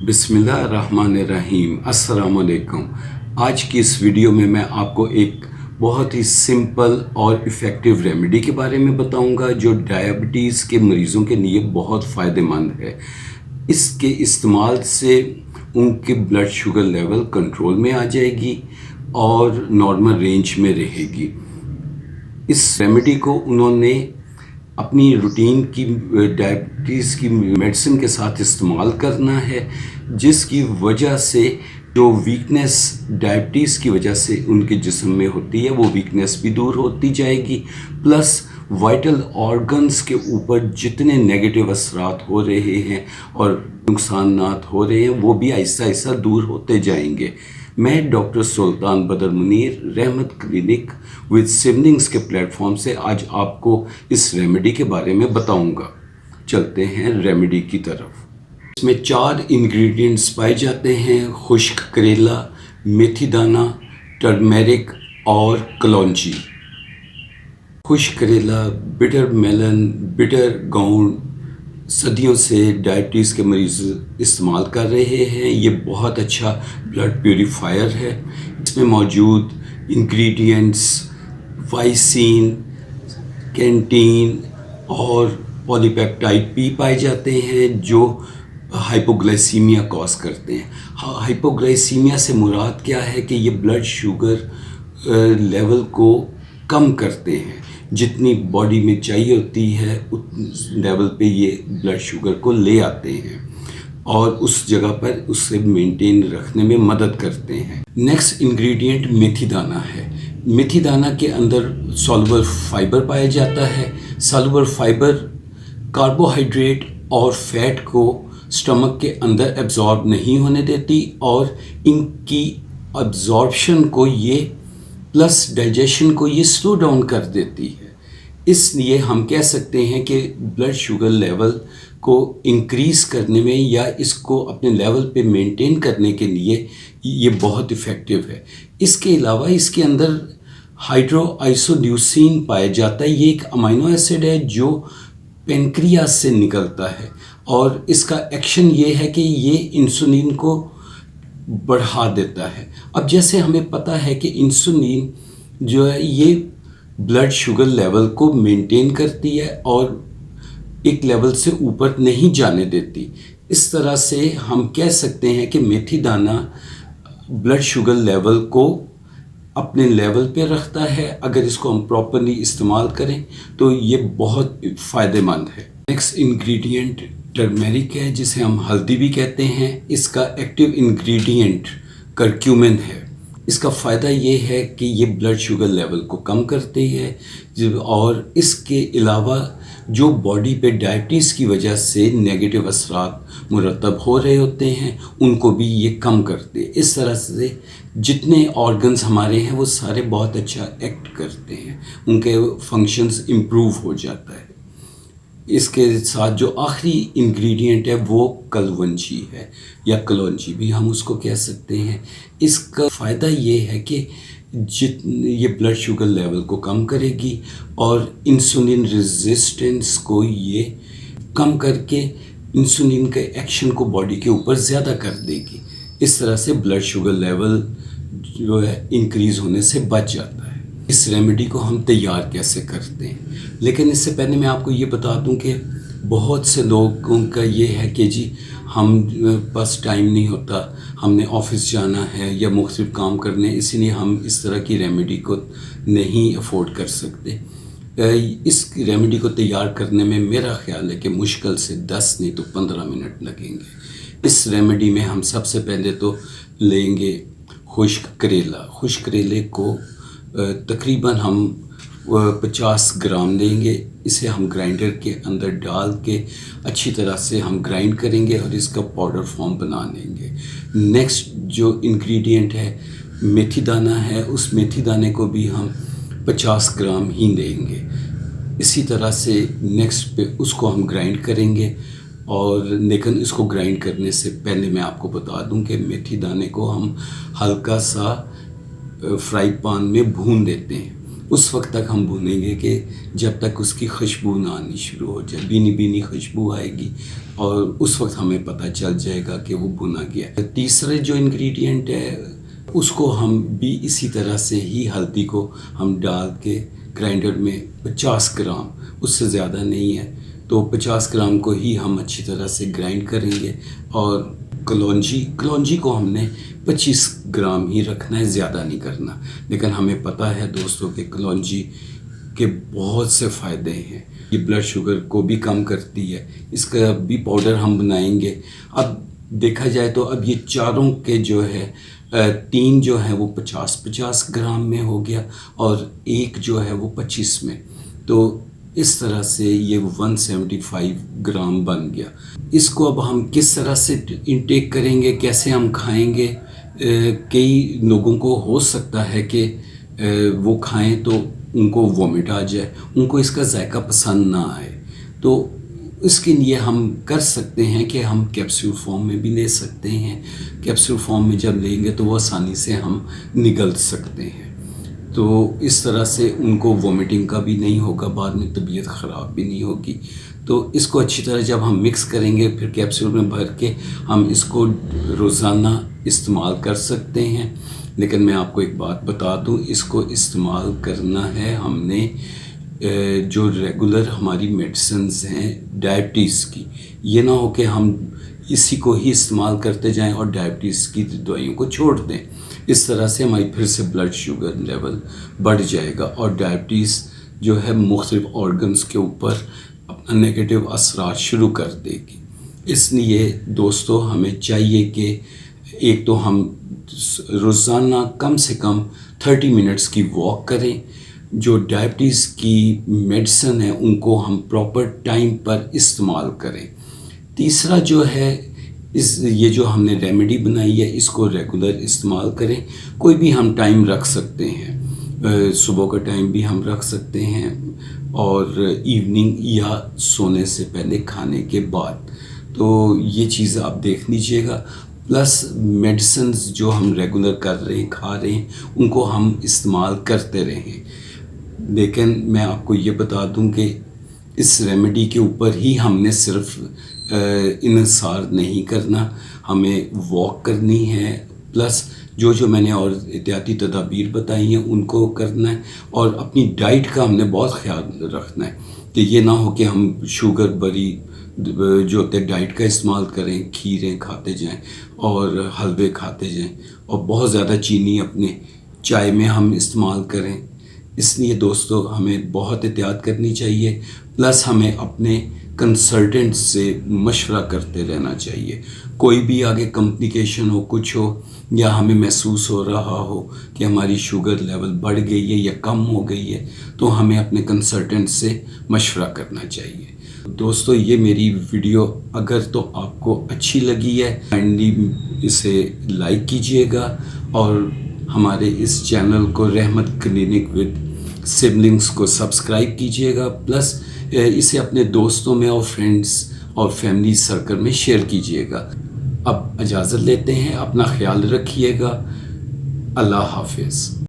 बिस्मिल्लाहिर्रहमानिर्रहीम। अस्सलाम वालेकुम। आज की इस वीडियो में मैं आपको एक बहुत ही सिंपल और इफ़ेक्टिव रेमेडी के बारे में बताऊंगा जो डायबिटीज़ के मरीज़ों के लिए बहुत फ़ायदेमंद है। इसके इस्तेमाल से उनके ब्लड शुगर लेवल कंट्रोल में आ जाएगी और नॉर्मल रेंज में रहेगी। इस रेमेडी को उन्होंने अपनी रूटीन की डायबिटीज़ की मेडिसिन के साथ इस्तेमाल करना है, जिसकी वजह से जो वीकनेस डायबिटीज़ की वजह से उनके जिस्म में होती है वो वीकनेस भी दूर होती जाएगी, प्लस वाइटल ऑर्गन्स के ऊपर जितने नेगेटिव असरात हो रहे हैं और नुकसानात हो रहे हैं वो भी आहिस्ता आहिस्ता दूर होते जाएंगे। मैं डॉक्टर सुल्तान बदर मुनीर रहमत क्लिनिक विद सिबलिंग्स के प्लेटफॉर्म से आज आपको इस रेमेडी के बारे में बताऊंगा। चलते हैं रेमेडी की तरफ। इसमें 4 इंग्रेडिएंट्स पाए जाते हैं: खुश्क करेला, मेथी दाना, टर्मेरिक और कलौंजी। खुश्क करेला, बिटर मेलन, बिटर गाउन सदियों से डायबिटीज़ के मरीज़ इस्तेमाल कर रहे हैं। ये बहुत अच्छा ब्लड प्यूरीफायर है। इसमें मौजूद इंग्रेडिएंट्स वाइसिन, कैंटीन और पॉलीपेप्टाइड पी पाए जाते हैं जो हाइपोग्लाइसीमिया कॉज करते हैं। हाइपोग्लाइसीमिया से मुराद क्या है कि ये ब्लड शुगर लेवल को कम करते हैं। जितनी बॉडी में चाहिए होती है उस लेवल पे ये ब्लड शुगर को ले आते हैं और उस जगह पर उससे मेंटेन रखने में मदद करते हैं। नेक्स्ट इंग्रेडिएंट मेथी दाना है। मेथी दाना के अंदर सॉल्युबल फाइबर पाया जाता है। सॉल्युबल फाइबर कार्बोहाइड्रेट और फैट को स्टमक के अंदर एब्जॉर्ब नहीं होने देती और इनकी एब्जॉर्प्शन को ये प्लस डाइजेशन को ये स्लो डाउन कर देती है। इसलिए हम कह सकते हैं कि ब्लड शुगर लेवल को इंक्रीज़ करने में या इसको अपने लेवल पे मेंटेन करने के लिए ये बहुत इफ़ेक्टिव है। इसके अलावा इसके अंदर हाइड्रोआइसोल्यूसिन पाया जाता है। ये एक अमीनो एसिड है जो पेनक्रियास से निकलता है और इसका एक्शन ये है कि ये इंसुलिन को बढ़ा देता है। अब जैसे हमें पता है कि इंसुलिन जो है ये ब्लड शुगर लेवल को मेंटेन करती है और एक लेवल से ऊपर नहीं जाने देती। इस तरह से हम कह सकते हैं कि मेथी दाना ब्लड शुगर लेवल को अपने लेवल पे रखता है। अगर इसको हम प्रॉपर्ली इस्तेमाल करें तो ये बहुत फ़ायदेमंद है। नेक्स्ट इंग्रेडिएंट टर्मेरिक है, जिसे हम हल्दी भी कहते हैं। इसका एक्टिव इंग्रेडिएंट करक्यूमिन है। इसका फ़ायदा ये है कि ये ब्लड शुगर लेवल को कम करती है और इसके अलावा जो बॉडी पे डायबिटीज़ की वजह से नेगेटिव असरात मुरतब हो रहे होते हैं उनको भी ये कम करते हैं। इस तरह से जितने ऑर्गन्स हमारे हैं वो सारे बहुत अच्छा एक्ट करते हैं, उनके फंक्शंस इम्प्रूव हो जाता है। इसके साथ जो आखिरी इंग्रेडिएंट है वो कलवंजी है या कलौंजी भी हम उसको कह सकते हैं। इसका फ़ायदा ये है कि ये ब्लड शुगर लेवल को कम करेगी और इंसुलिन रेजिस्टेंस को ये कम करके इंसुलिन के एक्शन को बॉडी के ऊपर ज़्यादा कर देगी। इस तरह से ब्लड शुगर लेवल जो है इंक्रीज़ होने से बच जाता है। इस रेमेडी को हम तैयार कैसे करते हैं, लेकिन इससे पहले मैं आपको ये बता दूं कि बहुत से लोगों का ये है कि जी हम पास टाइम नहीं होता, हमने ऑफिस जाना है या मुख्तलिफ काम करने, इसीलिए हम इस तरह की रेमेडी को नहीं अफोर्ड कर सकते। इस रेमेडी को तैयार करने में मेरा ख्याल है कि मुश्किल से 10 नहीं तो 15 मिनट लगेंगे। इस रेमेडी में हम सबसे पहले तो लेंगे खुश्क करेला। खुश्क करेले को तकरीबन हम 50 ग्राम लेंगे। इसे हम ग्राइंडर के अंदर डाल के अच्छी तरह से हम ग्राइंड करेंगे और इसका पाउडर फॉर्म बना लेंगे। नेक्स्ट जो इंग्रेडिएंट है मेथी दाना है, उस मेथी दाने को भी हम 50 ग्राम ही लेंगे। इसी तरह से नेक्स्ट पे उसको हम ग्राइंड करेंगे और लेकिन इसको ग्राइंड करने से पहले मैं आपको बता दूं कि मेथी दाने को हम हल्का सा फ्राई पैन में भून देते हैं। اس وقت تک ہم بھونیں گے کہ جب تک اس کی خوشبو نہ آنی شروع ہو جائے، بینی بینی خوشبو آئے گی، اور اس وقت ہمیں پتہ چل جائے گا کہ وہ بھونا گیا ہے۔ تیسرا جو انگریڈینٹ ہے اس کو ہم بھی اسی طرح سے ہی ہلدی کو ہم ڈال کے گرائنڈر میں 50 گرام، اس سے زیادہ نہیں ہے، تو 50 گرام کو ہی ہم اچھی طرح سے گرائنڈ کریں گے۔ اور کلونجی کو ہم نے 25 گرام ہی رکھنا ہے، زیادہ نہیں کرنا، لیکن ہمیں پتہ ہے دوستوں کہ کلونجی کے بہت سے فائدے ہیں، یہ بلڈ شوگر کو بھی کم کرتی ہے، اس کا بھی پاؤڈر ہم بنائیں گے۔ اب دیکھا جائے تو اب یہ چاروں کے جو ہے 3 جو ہیں وہ 50 گرام میں ہو گیا، اور ایک جو ہے وہ 25 میں، تو اس طرح سے یہ 175 گرام بن گیا۔ اس کو اب ہم کس طرح سے انٹیک کریں گے، کیسے ہم کھائیں گے؟ کئی لوگوں کو ہو سکتا ہے کہ وہ کھائیں تو ان کو وومٹ آ جائے، ان کو اس کا ذائقہ پسند نہ آئے، تو اس کے لیے ہم کر سکتے ہیں کہ ہم کیپسول فارم میں بھی لے سکتے ہیں۔ کیپسول فارم میں جب لیں گے تو وہ آسانی سے ہم نگل سکتے ہیں، تو اس طرح سے ان کو وومٹنگ کا بھی نہیں ہوگا، بعد میں طبیعت خراب بھی نہیں ہوگی۔ تو اس کو اچھی طرح جب ہم مکس کریں گے، پھر کیپسول میں بھر کے ہم اس کو روزانہ استعمال کر سکتے ہیں۔ لیکن میں آپ کو ایک بات بتا دوں، اس کو استعمال کرنا ہے ہم نے جو ریگولر ہماری میڈیسنز ہیں ڈائبٹیز کی، یہ نہ ہو کہ ہم اسی کو ہی استعمال کرتے جائیں اور ڈائبٹیز کی دوائیوں کو چھوڑ دیں۔ اس طرح سے ہماری پھر سے بلڈ شوگر لیول بڑھ جائے گا، اور ڈائبٹیز جو ہے مختلف آرگنز کے اوپر اپنا نیگیٹو اثرات شروع کر دے گی۔ اس لیے دوستو ہمیں چاہیے کہ ایک تو ہم روزانہ کم سے کم 30 منٹس کی واک کریں، جو ڈائبٹیز کی میڈیسن ہے ان کو ہم پراپر ٹائم پر استعمال کریں۔ تیسرا جو ہے یہ جو ہم نے ریمیڈی بنائی ہے اس کو ریگولر استعمال کریں۔ کوئی بھی ہم ٹائم رکھ سکتے ہیں، صبح کا ٹائم بھی ہم رکھ سکتے ہیں، اور ایوننگ یا سونے سے پہلے کھانے کے بعد، تو یہ چیز آپ دیکھ لیجئے گا۔ پلس میڈیسنز جو ہم ریگولر کر رہے ہیں، کھا رہے ہیں، ان کو ہم استعمال کرتے رہیں۔ لیکن میں آپ کو یہ بتا دوں کہ اس ریمیڈی کے اوپر ہی ہم نے صرف انحصار نہیں کرنا، ہمیں واک کرنی ہے، پلس جو میں نے اور احتیاطی تدابیر بتائی ہیں ان کو کرنا ہے، اور اپنی ڈائٹ کا ہم نے بہت خیال رکھنا ہے کہ یہ نہ ہو کہ ہم شوگر بری جو ہوتے ڈائٹ کا استعمال کریں، کھیریں کھاتے جائیں اور حلوے کھاتے جائیں، اور بہت زیادہ چینی اپنے چائے میں ہم استعمال کریں۔ اس لیے دوستو ہمیں بہت احتیاط کرنی چاہیے، پلس ہمیں اپنے کنسلٹنٹ سے مشورہ کرتے رہنا چاہیے۔ کوئی بھی آگے کمپلیکیشن ہو، کچھ ہو، یا ہمیں محسوس ہو رہا ہو کہ ہماری شوگر لیول بڑھ گئی ہے یا کم ہو گئی ہے، تو ہمیں اپنے کنسلٹنٹ سے مشورہ کرنا چاہیے۔ دوستو یہ میری ویڈیو اگر تو آپ کو اچھی لگی ہے، کائنڈلی اسے لائک کیجئے گا، اور ہمارے اس چینل کو رحمت کلینک ود سبلنگز کو سبسکرائب کیجئے گا، پلس اسے اپنے دوستوں میں اور فرینڈز اور فیملی سرکل میں شیئر کیجئے گا۔ اب اجازت لیتے ہیں، اپنا خیال رکھیے گا، اللہ حافظ۔